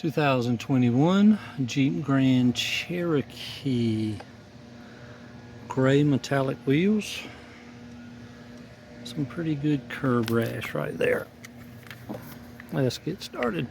2021 Jeep Grand Cherokee. Gray metallic wheels. Some pretty good curb rash right there. Let's get started.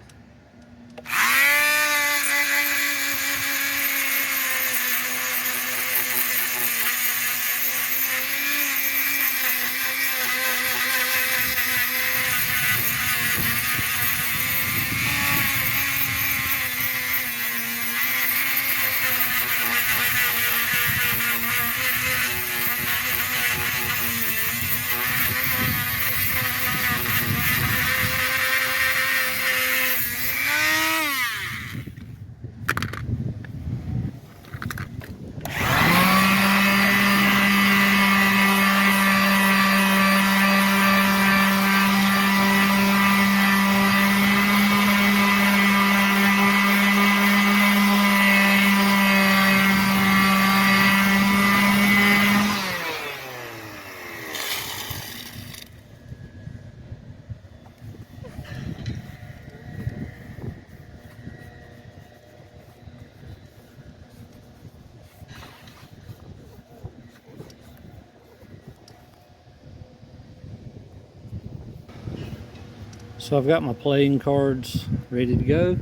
So I've got my playing cards ready to go.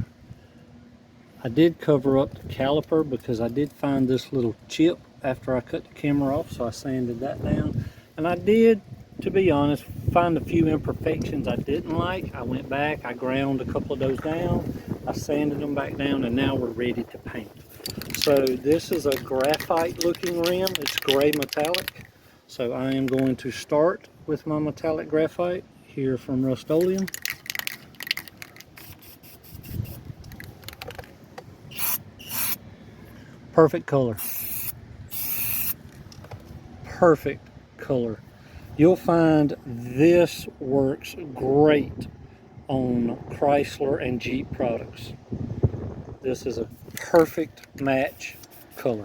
I did cover up the caliper because I did find this little chip after I cut the camera off, so I sanded that down. And I did, to be honest, find a few imperfections I didn't like. I went back, I ground a couple of those down, I sanded them back down, and now we're ready to paint. So this is a graphite looking rim. It's gray metallic. So I am going to start with my metallic graphite here from Rust-Oleum. Perfect color. Perfect color. You'll find this works great on Chrysler and Jeep products. This is a perfect match color.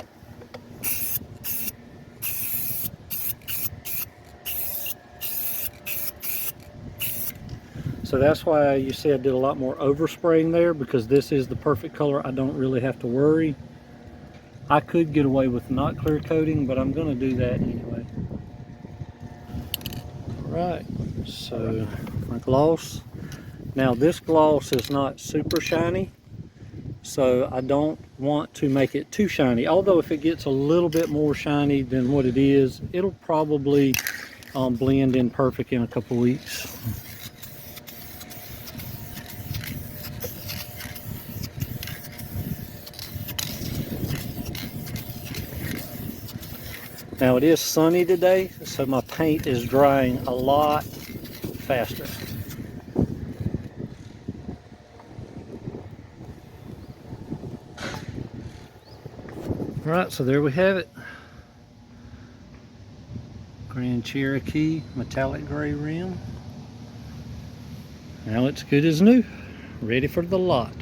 So that's why you see I did a lot more overspraying there, because this is the perfect color. I don't really have to worry. I could get away with not clear coating, but I'm going to do that anyway. Alright, so my gloss. Now this gloss is not super shiny, so I don't want to make it too shiny. Although if it gets a little bit more shiny than what it is, it'll probably blend in perfect in a couple weeks. Now it is sunny today, so my paint is drying a lot faster. Alright, so there we have it. Grand Cherokee metallic gray rim. Now it's good as new, ready for the lot.